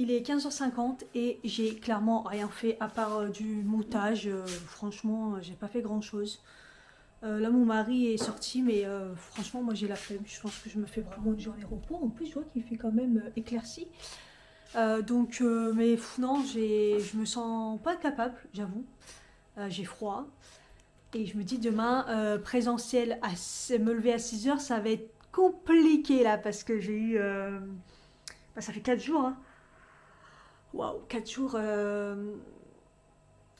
Il est 15h50 et j'ai clairement rien fait à part du montage. Franchement, j'ai pas fait grand chose. Là, mon mari est sorti, mais franchement, moi j'ai la flemme. Je pense que je me fais vraiment une journée repos. En plus, je vois qu'il fait quand même éclairci. Mais non, je me sens pas capable, j'avoue. J'ai froid. Et je me dis demain, présentiel, me lever à 6h, ça va être compliqué là, parce que j'ai eu. Ça fait 4 jours, hein. Waouh, 4 jours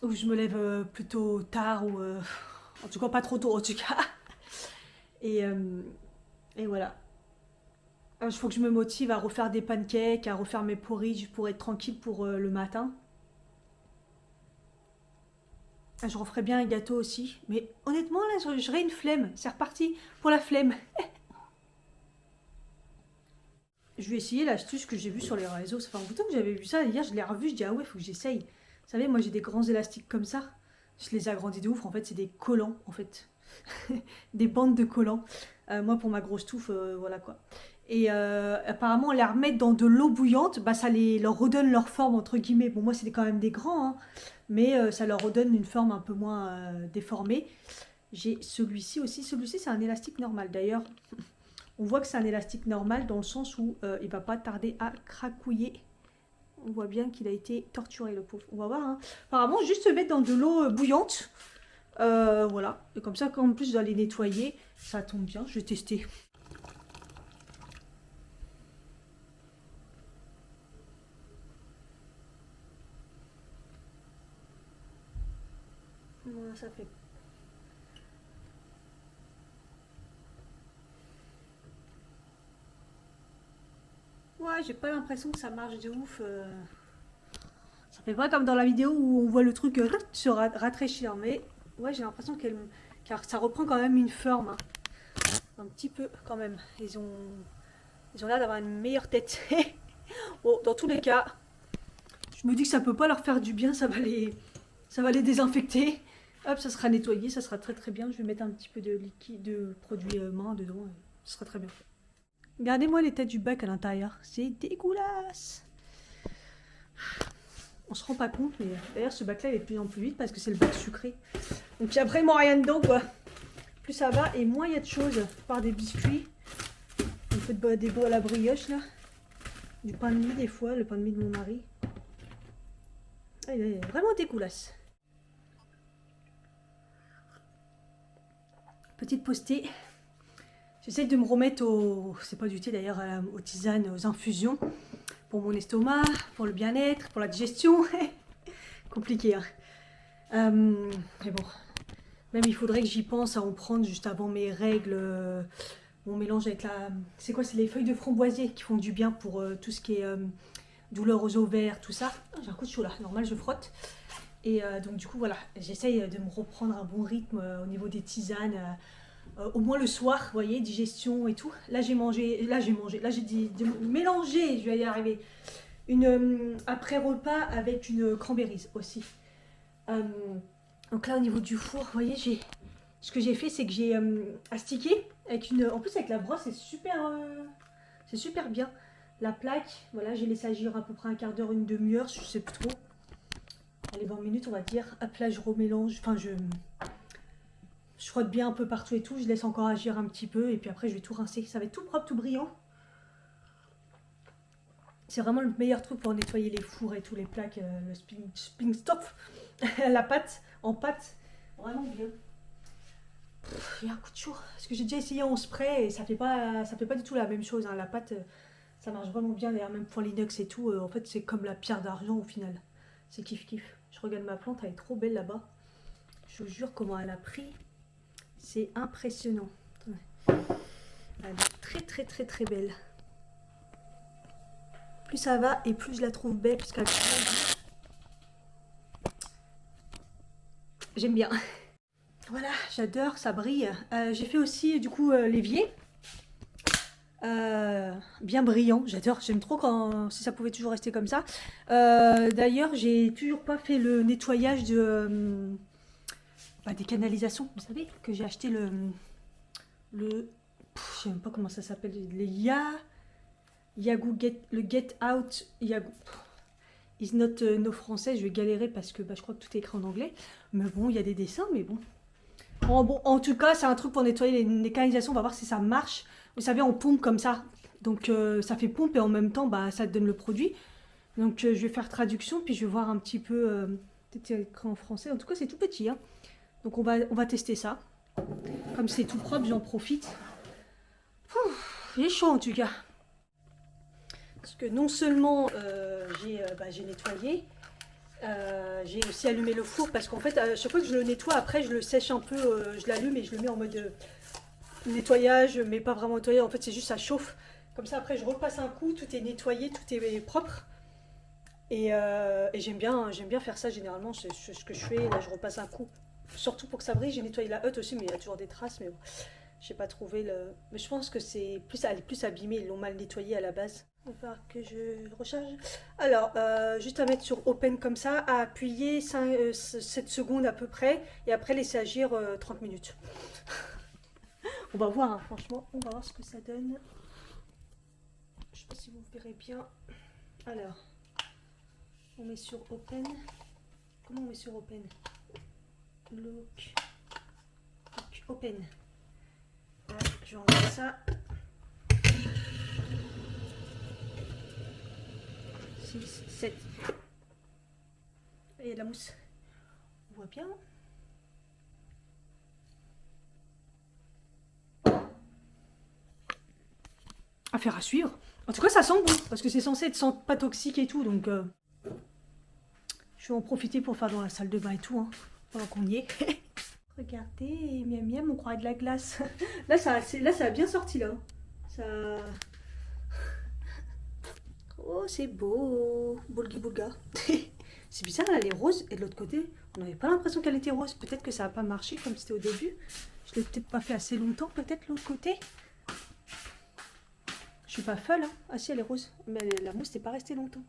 où je me lève plutôt tard, ou en tout cas pas trop tôt en tout cas. Et, euh, et voilà. Il faut que je me motive à refaire des pancakes, à refaire mes porridge pour être tranquille pour le matin. Je referai bien un gâteau aussi. Mais honnêtement, là, j'aurais une flemme. C'est reparti pour la flemme. Je vais essayer l'astuce que j'ai vue sur les réseaux. Ça fait un bout de temps que j'avais vu ça. Hier, je l'ai revu. Je dis, ah ouais, faut que j'essaye. Vous savez, moi, j'ai des grands élastiques comme ça. Je les ai agrandis de ouf. En fait, c'est des collants, en fait. Des bandes de collants. Moi, pour ma grosse touffe, voilà quoi. Et apparemment, les remettre dans de l'eau bouillante, bah, ça leur redonne leur forme, entre guillemets. Bon, moi, c'est quand même des grands, hein, mais ça leur redonne une forme un peu moins déformée. J'ai celui-ci aussi. Celui-ci, c'est un élastique normal. D'ailleurs, on voit que c'est un élastique normal dans le sens où il va pas tarder à cracouiller. On voit bien qu'il a été torturé, le pauvre. On va voir, hein. Apparemment, juste se mettre dans de l'eau bouillante. Voilà. Et comme ça, quand en plus, je dois les nettoyer, ça tombe bien. Je vais tester. Voilà, ça fait. Ouais, j'ai pas l'impression que ça marche de ouf. Ça fait pas comme dans la vidéo où on voit le truc se rafraîchir. Mais ouais, j'ai l'impression car ça reprend quand même une forme, hein. Un petit peu quand même. Ils ont l'air d'avoir une meilleure tête. Bon, dans tous les cas, je me dis que ça peut pas leur faire du bien. Ça va les désinfecter. Hop, ça sera nettoyé, ça sera très très bien. Je vais mettre un petit peu de liquide, de produit main dedans. Ça sera très bien. Regardez-moi les têtes du bac à l'intérieur. C'est dégueulasse. On se rend pas compte, mais d'ailleurs ce bac là il est de plus en plus vite parce que c'est le bac sucré. Donc il y a vraiment rien dedans quoi. Plus ça va et moins il y a de choses. Par des biscuits, un peu des beaux à la brioche là. Du pain de mie des fois, le pain de mie de mon mari. Ah, il est vraiment dégueulasse. Petite postée. J'essaye de me remettre c'est pas du thé d'ailleurs, aux tisanes, aux infusions. Pour mon estomac, pour le bien-être, pour la digestion. Compliqué, hein. Mais bon, même il faudrait que j'y pense à en prendre juste avant mes règles. Mon mélange avec la. C'est quoi? C'est les feuilles de framboisier qui font du bien pour tout ce qui est douleur aux ovaires, tout ça. Ah, j'ai un coup de chaud là, normal, je frotte. Et donc, du coup, voilà, j'essaye de me reprendre un bon rythme au niveau des tisanes. Au moins le soir, vous voyez, digestion et tout. Là, j'ai dit de mélanger, je vais y arriver. Une après-repas avec une cranberries aussi. Donc là, au niveau du four, vous voyez, ce que j'ai fait, c'est que j'ai astiqué avec en plus avec la brosse, c'est super bien. La plaque, voilà, j'ai laissé agir à peu près un quart d'heure, une demi-heure, je sais plus trop. Allez, 20 minutes, on va dire. Hop là, je remélange, enfin je frotte bien un peu partout et tout, je laisse encore agir un petit peu et puis après je vais tout rincer. Ça va être tout propre, tout brillant. C'est vraiment le meilleur truc pour nettoyer les fours et tous les plaques, le spin stop, la pâte, en pâte, vraiment bien. Il y a un coup de chaud, parce que j'ai déjà essayé en spray et ça fait pas du tout la même chose, hein. La pâte, ça marche vraiment bien, d'ailleurs même pour l'inox et tout, en fait c'est comme la pierre d'argent au final. C'est kiff kiff. Je regarde ma plante, elle est trop belle là-bas. Je vous jure comment elle a pris. C'est impressionnant. Elle est très très très très belle. Plus ça va et plus je la trouve belle puisqu'elle. J'aime bien. Voilà, j'adore, ça brille. J'ai fait aussi du coup l'évier. Bien brillant, j'adore, j'aime trop si ça pouvait toujours rester comme ça. D'ailleurs, j'ai toujours pas fait le nettoyage des canalisations. Vous savez que j'ai acheté je sais même pas comment ça s'appelle, le Get Out Yagoo. is not no français, je vais galérer parce que je crois que tout est écrit en anglais. Mais bon, il y a des dessins, mais bon. En tout cas, c'est un truc pour nettoyer les canalisations. On va voir si ça marche. Vous savez, on pompe comme ça. Donc, ça fait pompe et en même temps, ça te donne le produit. Donc, je vais faire traduction, puis je vais voir un petit peu... peut-être écrit en français. En tout cas, c'est tout petit. Hein. Donc, on va tester ça. Comme c'est tout propre, j'en profite. Il est chaud, en tout cas. Parce que non seulement j'ai nettoyé, j'ai aussi allumé le four parce qu'en fait à chaque fois que je le nettoie, après je le sèche un peu, je l'allume et je le mets en mode nettoyage, mais pas vraiment nettoyage, en fait c'est juste ça chauffe. Comme ça après je repasse un coup, tout est nettoyé, tout est propre. Et j'aime bien faire ça généralement, c'est ce que je fais, là je repasse un coup. Surtout pour que ça brille, j'ai nettoyé la hutte aussi, mais il y a toujours des traces, mais bon. J'ai pas trouvé le... Mais je pense que c'est plus abîmé, ils l'ont mal nettoyé à la base. On va voir que je recharge. Alors, juste à mettre sur Open comme ça, à appuyer 7 secondes à peu près, et après laisser agir 30 minutes. On va voir, hein, franchement, on va voir ce que ça donne. Je sais pas si vous verrez bien. Alors, on met sur Open. Comment on met sur Open? Look. Open. Je vais enlever ça. 6, 7. Il y a de la mousse. On voit bien. Affaire à suivre. En tout cas, ça sent bon. Parce que c'est censé être pas toxique et tout. Donc, je vais en profiter pour faire dans la salle de bain et tout. Hein, pendant qu'on y est. Regardez, miam miam, on croirait de la glace. Là, ça a bien sorti, là. Ça... Oh, c'est beau. Boulgi boulga. C'est bizarre, là, elle est rose. Et de l'autre côté, on n'avait pas l'impression qu'elle était rose. Peut-être que ça n'a pas marché comme c'était au début. Je l'ai peut-être pas fait assez longtemps, peut-être, l'autre côté. Je suis pas folle, hein. Ah si, elle est rose. Mais la mousse n'est pas restée longtemps.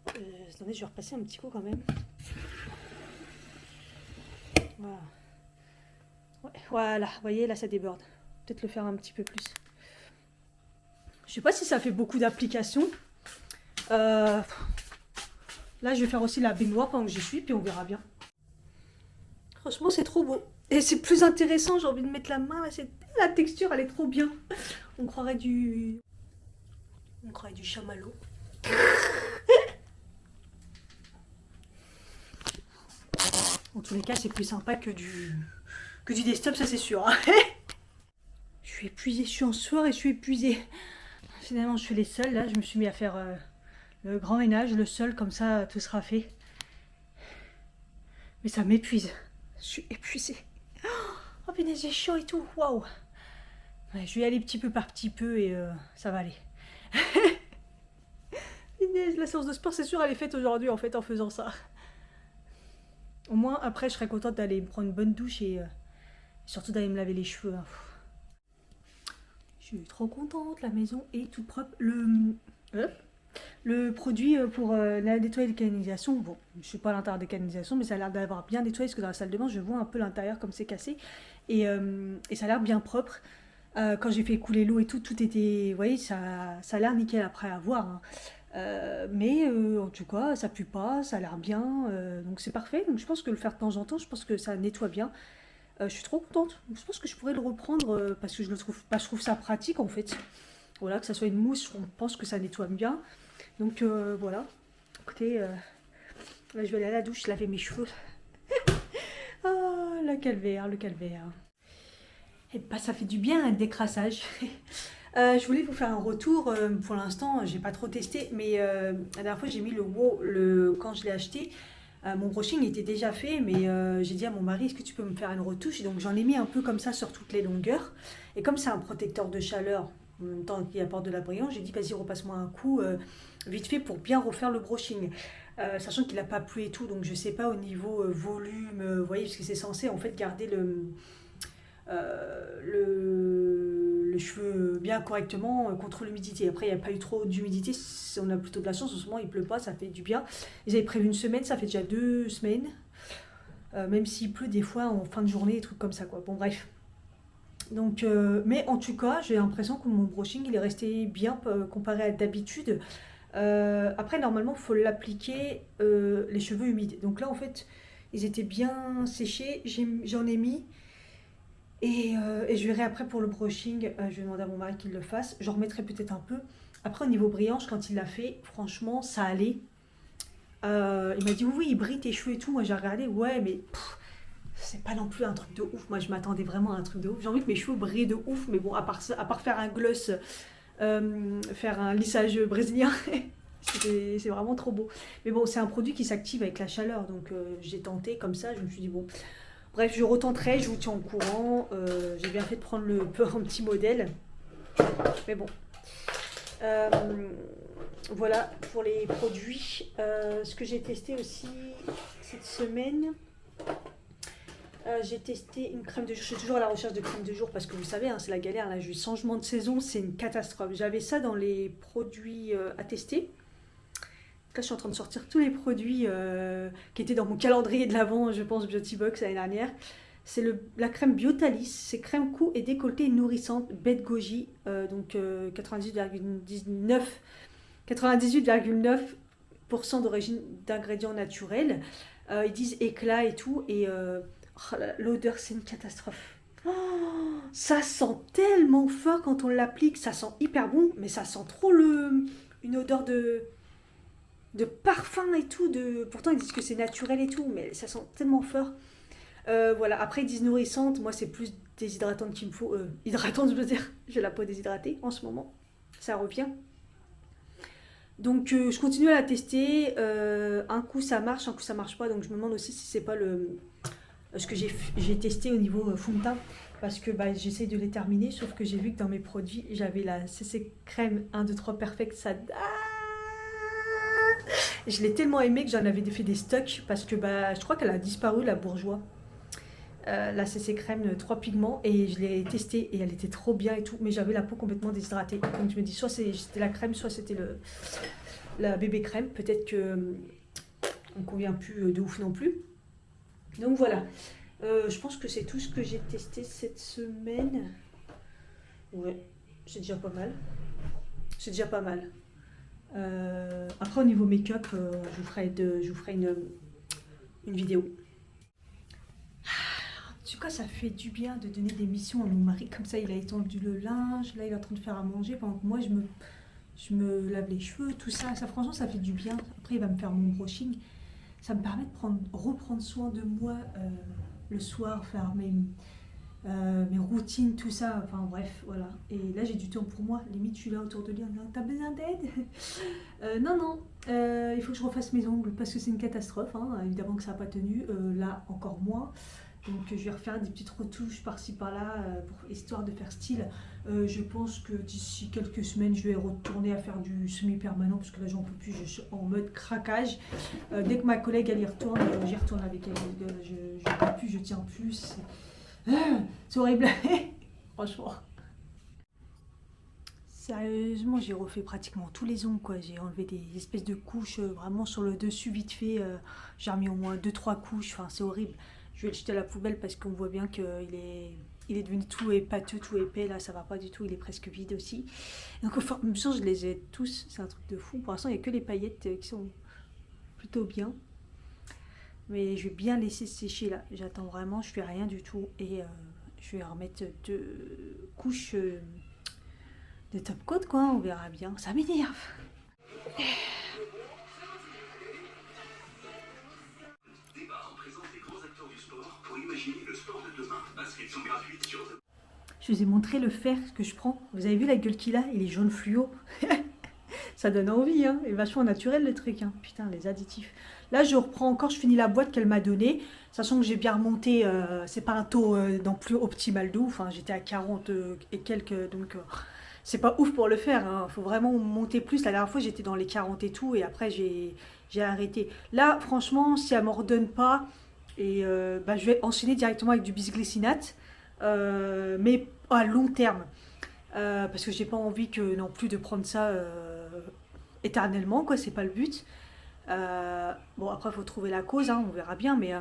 Attendez, je vais repasser un petit coup quand même. Voilà. Ouais, voilà, vous voyez, là ça déborde. Peut-être le faire un petit peu plus. Je sais pas si ça fait beaucoup d'applications. Là, je vais faire aussi la baignoire pendant que j'y suis, puis on verra bien. Franchement, c'est trop beau. Et c'est plus intéressant, j'ai envie de mettre la main. Là, la texture, elle est trop bien. On croirait du chamallow. En tous les cas, c'est plus sympa que du desktop, ça c'est sûr. Je suis épuisée, je suis en sueur et je suis épuisée. Finalement, je suis les seuls. Là, je me suis mis à faire le grand ménage, le sol, comme ça, tout sera fait. Mais ça m'épuise. Je suis épuisée. Oh, punaise, j'ai chaud et tout. Waouh. Ouais, je vais y aller petit peu par petit peu et ça va aller. Punaise, la séance de sport, c'est sûr, elle est faite aujourd'hui en fait en faisant ça. Au moins, après, je serais contente d'aller me prendre une bonne douche et surtout d'aller me laver les cheveux. Hein. Je suis trop contente, la maison est toute propre. Le produit pour nettoyer les canalisations, bon, je ne suis pas à l'intérieur des canalisations, mais ça a l'air d'avoir bien nettoyé, parce que dans la salle de bain, je vois un peu l'intérieur comme c'est cassé. Et ça a l'air bien propre. Quand j'ai fait couler l'eau et tout, tout était... Vous voyez, ça a l'air nickel après à voir. Hein. Mais en tout cas, ça pue pas, ça a l'air bien, donc c'est parfait. Donc je pense que le faire de temps en temps, je pense que ça nettoie bien. Je suis trop contente. Je pense que je pourrais le reprendre parce que je trouve ça pratique en fait. Voilà, que ça soit une mousse, je pense que ça nettoie bien. Donc voilà. Écoutez, là, je vais aller à la douche, laver mes cheveux. Ah, le calvaire, le calvaire. Et bah ça fait du bien un décrassage. Je voulais vous faire un retour. Pour l'instant, j'ai pas trop testé, mais la dernière fois j'ai mis quand je l'ai acheté. Mon brushing était déjà fait, mais j'ai dit à mon mari, est-ce que tu peux me faire une retouche? Et donc j'en ai mis un peu comme ça sur toutes les longueurs. Et comme c'est un protecteur de chaleur, en même temps qui apporte de la brillance, j'ai dit vas-y repasse-moi un coup vite fait pour bien refaire le brushing. Sachant qu'il n'a pas plu et tout, donc je sais pas au niveau volume, vous voyez, parce que c'est censé en fait garder le cheveu bien correctement contre l'humidité. Après, il n'y a pas eu trop d'humidité, on a plutôt de la chance, en ce moment il pleut pas, ça fait du bien. Ils avaient prévu une semaine, ça fait déjà 2 semaines, même s'il pleut des fois en fin de journée, des trucs comme ça quoi. Bon bref. Donc, mais en tout cas, j'ai l'impression que mon brushing il est resté bien comparé à d'habitude. Après, normalement, il faut l'appliquer les cheveux humides. Donc là, en fait, ils étaient bien séchés. J'en ai mis. Et je verrai après pour le brushing. Je vais demander à mon mari qu'il le fasse. J'en remettrai peut-être un peu. Après, au niveau brillance, quand il l'a fait, franchement, ça allait. Il m'a dit oui, il brille tes cheveux et tout. Moi, j'ai regardé. Ouais, mais c'est pas non plus un truc de ouf. Moi, je m'attendais vraiment à un truc de ouf. J'ai envie que mes cheveux brillent de ouf. Mais bon, à part faire un gloss, faire un lissage brésilien. C'est vraiment trop beau. Mais bon, c'est un produit qui s'active avec la chaleur. Donc j'ai tenté comme ça. Je me suis dit bon. Bref, je retenterai. Je vous tiens au courant. J'ai bien fait de prendre un petit modèle. Mais bon. Voilà pour les produits. Ce que j'ai testé aussi cette semaine. J'ai testé une crème de jour. Je suis toujours à la recherche de crème de jour parce que vous savez, hein, c'est la galère. Là, le changement de saison, c'est une catastrophe. J'avais ça dans les produits à tester. Là, je suis en train de sortir tous les produits qui étaient dans mon calendrier de l'Avent, je pense, Beauty Box l'année dernière. C'est la crème Biotalis. C'est crème cou et décolleté nourrissante, bête goji. Donc 98,9% d'origine d'ingrédients naturels. Ils disent éclat et tout. Et l'odeur, c'est une catastrophe. Oh, ça sent tellement fort quand on l'applique. Ça sent hyper bon, mais ça sent trop une odeur de parfum et tout. Pourtant, ils disent que c'est naturel et tout, mais ça sent tellement fort. Voilà. Après, ils disent nourrissante. Moi, c'est plus déshydratante qu'il me faut. Hydratante, je veux dire. J'ai la peau déshydratée en ce moment. Ça revient. Donc, je continue à la tester. Un coup, ça marche, un coup, ça marche pas. Donc, je me demande aussi si c'est pas ce que j'ai testé au niveau fond de teint. Parce que j'essaie de les terminer. Sauf que j'ai vu que dans mes produits, j'avais la CC Crème 1, 2, 3 Perfect. Je l'ai tellement aimée que j'en avais fait des stocks. Parce que je crois qu'elle a disparu, la Bourjois. La CC Crème 3 pigments. Et je l'ai testée et elle était trop bien et tout. Mais j'avais la peau complètement déshydratée. Donc, je me dis, soit c'était la crème, soit c'était la bébé crème. Peut-être que on ne convient plus de ouf non plus. Donc voilà, je pense que c'est tout ce que j'ai testé cette semaine. Ouais, c'est déjà pas mal. C'est déjà pas mal. Après au niveau make-up, je vous ferai une vidéo. En tout cas, ça fait du bien de donner des missions à mon mari. Comme ça, il a étendu le linge. Là, il est en train de faire à manger pendant que moi, je me lave les cheveux, tout ça. Ça, franchement, ça fait du bien. Après, il va me faire mon brushing. Ça me permet de reprendre soin de moi le soir, faire mes routines, tout ça. Enfin bref, voilà. Et là, j'ai du temps pour moi. Limite, je suis là autour de lui en disant, t'as besoin d'aide? Non. Il faut que je refasse mes ongles parce que c'est une catastrophe. Hein. Évidemment que ça n'a pas tenu. Là, encore moins. Donc je vais refaire des petites retouches par-ci par-là histoire de faire style. Je pense que d'ici quelques semaines, je vais retourner à faire du semi-permanent parce que là, j'en peux plus, je suis en mode craquage. Dès que ma collègue elle y retourne, j'y retourne avec elle. Je ne peux plus, je tiens plus. C'est horrible. Franchement. Sérieusement, j'ai refait pratiquement tous les ongles, quoi. J'ai enlevé des espèces de couches vraiment sur le dessus vite fait. J'ai remis au moins 2-3 couches. Enfin, c'est horrible. Je vais le jeter à la poubelle parce qu'on voit bien qu'il est devenu tout pâteux, tout épais. Là, ça va pas du tout. Il est presque vide aussi. Donc, au fur et à mesure, je les ai tous. C'est un truc de fou. Pour l'instant, il n'y a que les paillettes qui sont plutôt bien. Mais je vais bien laisser sécher là. J'attends vraiment. Je fais rien du tout. Et je vais remettre 2 couches de top coat, quoi. On verra bien. Ça m'énerve. Je vous ai montré le fer que je prends. Vous avez vu la gueule qu'il a? Il est jaune fluo. Ça donne envie, hein. Il est vachement naturel le truc, hein. Putain, les additifs. Là, je reprends encore, je finis la boîte qu'elle m'a donnée. Sachant que j'ai bien remonté, c'est pas un taux non plus optimal de ouf. Hein. J'étais à 40 et quelques, donc c'est pas ouf pour le faire. Hein. Faut vraiment monter plus. La dernière fois, j'étais dans les 40 et tout, et après, j'ai arrêté. Là, franchement, si elle m'en redonne pas, et je vais enchaîner directement avec du bisglycinate, mais à long terme. Parce que j'ai pas envie que non plus de prendre ça éternellement, quoi, c'est pas le but. Bon, après, il faut trouver la cause, hein, on verra bien, mais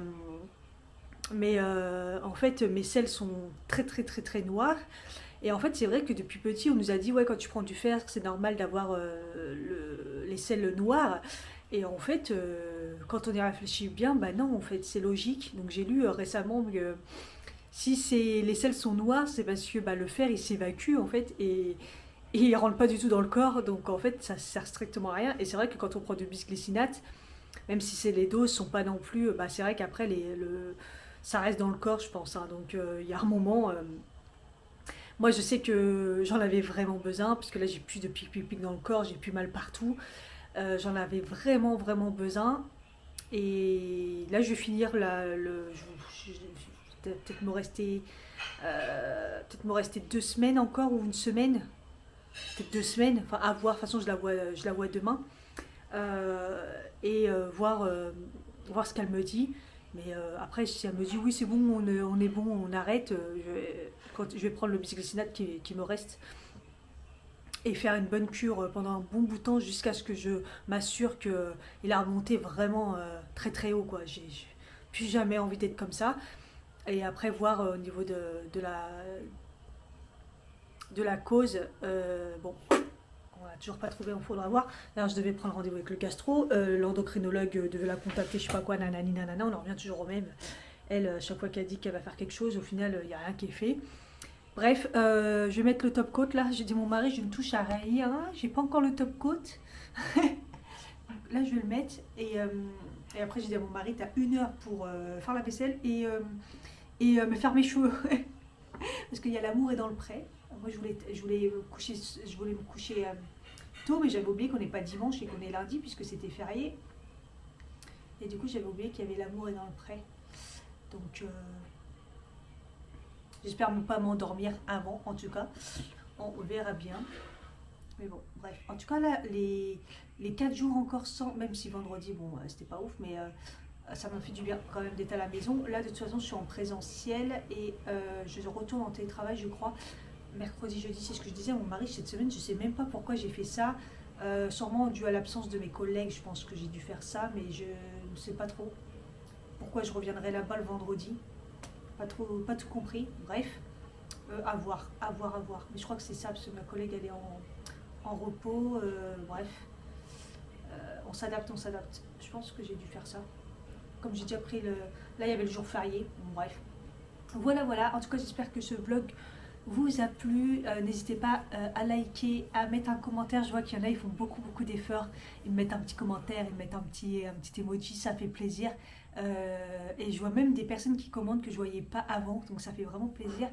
en fait, mes selles sont très très très très noires. Et en fait, c'est vrai que depuis petit, on nous a dit, ouais, quand tu prends du fer, c'est normal d'avoir les selles noires. Et en fait, quand on y réfléchit bien, bah non, en fait, c'est logique. Donc j'ai lu récemment que si les selles sont noires, c'est parce que bah, le fer, il s'évacue, en fait, et il ne rentre pas du tout dans le corps. Donc en fait, ça sert strictement à rien. Et c'est vrai que quand on prend du bisglycinate, même si les doses sont pas non plus... Bah, c'est vrai qu'après, ça reste dans le corps, je pense. Hein. Donc il y a un moment... moi, je sais que j'en avais vraiment besoin, parce que là, j'ai plus de pic dans le corps, j'ai plus mal partout. J'en avais vraiment, vraiment besoin. Et là, je vais finir peut-être me rester 2 semaines encore, ou une semaine. Peut-être 2 semaines. Enfin, à voir. De toute façon, je la vois demain. Voir ce qu'elle me dit. Mais après, si elle me dit oui, c'est bon, on est bon, on arrête, je vais prendre le bisglycinate qui me reste et faire une bonne cure pendant un bon bout de temps jusqu'à ce que je m'assure qu'il a remonté vraiment très très haut, quoi. J'ai plus jamais envie d'être comme ça. Et après, voir au niveau de la cause, bon. On n'a toujours pas trouvé, il faudra voir. D'ailleurs, je devais prendre rendez-vous avec le gastro. L'endocrinologue devait la contacter, je sais pas quoi, nanani, nanana. On en revient toujours au même. Elle, chaque fois qu'elle dit qu'elle va faire quelque chose, au final, il n'y a rien qui est fait. Bref, je vais mettre le top coat là. J'ai dit à mon mari, je ne touche à rien. J'ai pas encore le top coat. Là, je vais le mettre. Et après, j'ai dit à mon mari, tu as 1 heure pour faire la vaisselle et me faire mes cheveux. Parce qu'il y a l'amour est dans le pré. Moi, je voulais me coucher tôt, mais j'avais oublié qu'on n'est pas dimanche et qu'on est lundi, puisque c'était férié. Et du coup, j'avais oublié qu'il y avait l'amour est dans le pré. Donc, j'espère ne pas m'endormir avant, en tout cas. On verra bien. Mais bon, bref. En tout cas, là, les 4 jours encore sans, même si vendredi, bon, c'était pas ouf, mais ça m'a fait du bien quand même d'être à la maison. Là, de toute façon, je suis en présentiel et je retourne en télétravail, je crois. Mercredi, jeudi, c'est ce que je disais à mon mari cette semaine. Je sais même pas pourquoi j'ai fait ça. Sûrement dû à l'absence de mes collègues, je pense que j'ai dû faire ça, mais je ne sais pas trop pourquoi je reviendrai là-bas le vendredi. Pas tout compris. Bref, à voir. Mais je crois que c'est ça, parce que ma collègue, elle est en repos. Bref, on s'adapte. Je pense que j'ai dû faire ça. Comme j'ai déjà pris Là, il y avait le jour férié. Bon, bref. Voilà. En tout cas, j'espère que ce vlog vous a plu. N'hésitez pas à liker, à mettre un commentaire. Je vois qu'il y en a, ils font beaucoup d'efforts. Ils me mettent un petit commentaire, ils me mettent un petit emoji, ça fait plaisir. Et je vois même des personnes qui commentent que je ne voyais pas avant, donc ça fait vraiment plaisir.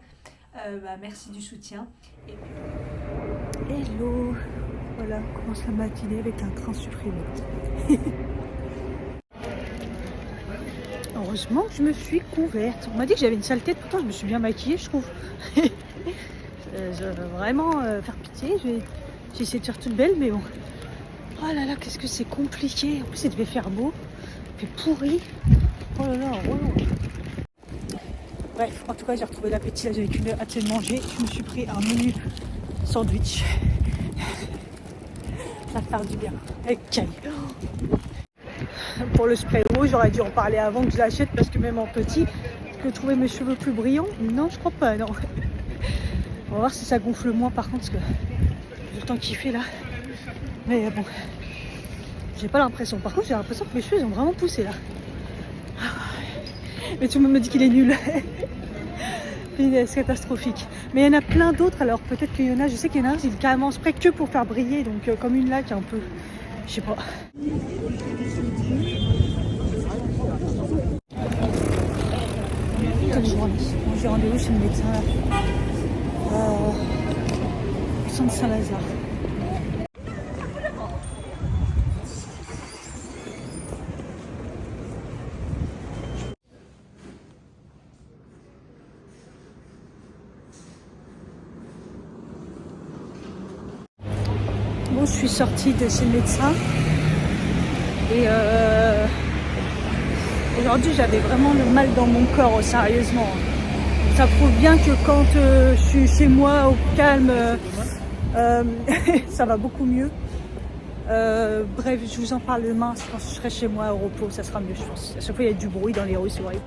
Merci du soutien. Et puis... Hello. Voilà, on commence la matinée avec un train supprimé. Heureusement que je me suis couverte. On m'a dit que j'avais une sale tête, pourtant je me suis bien maquillée, je trouve. Je veux vraiment faire pitié. J'ai essayé de faire toute belle, mais bon. Oh là là, qu'est-ce que c'est compliqué. En plus, il devait faire beau. Il fait pourri. Oh là là, relou. Bref, en tout cas, j'ai retrouvé l'appétit. Là, j'avais qu'une heure hâte de manger. Je me suis pris un menu sandwich. Ça va faire du bien. Avec Kay. Pour le spray rouge, j'aurais dû en parler avant que je l'achète parce que même en petit, je peux trouver mes cheveux plus brillants. Non, je crois pas, non. On va voir si ça gonfle moins par contre, parce que vu le temps qu'il fait là. Mais bon, j'ai pas l'impression. Par contre, j'ai l'impression que mes cheveux ils ont vraiment poussé là. Mais tout le monde me dit qu'il est nul. C'est catastrophique. Mais il y en a plein d'autres, alors peut-être qu'il y en a, je sais qu'il y en a un, c'est carrément spray que pour faire briller, donc comme une là qui est un peu, je sais pas. J'ai rendez-vous chez le médecin au centre Saint-Lazare. Bon, je suis sortie de chez le médecin et aujourd'hui j'avais vraiment le mal dans mon corps, sérieusement. Ça prouve bien que quand je suis chez moi au calme, ça va beaucoup mieux. Bref, je vous en parle demain. Quand je serai chez moi au repos, ça sera mieux, je pense. À chaque fois, il y a du bruit dans les rues, c'est vrai.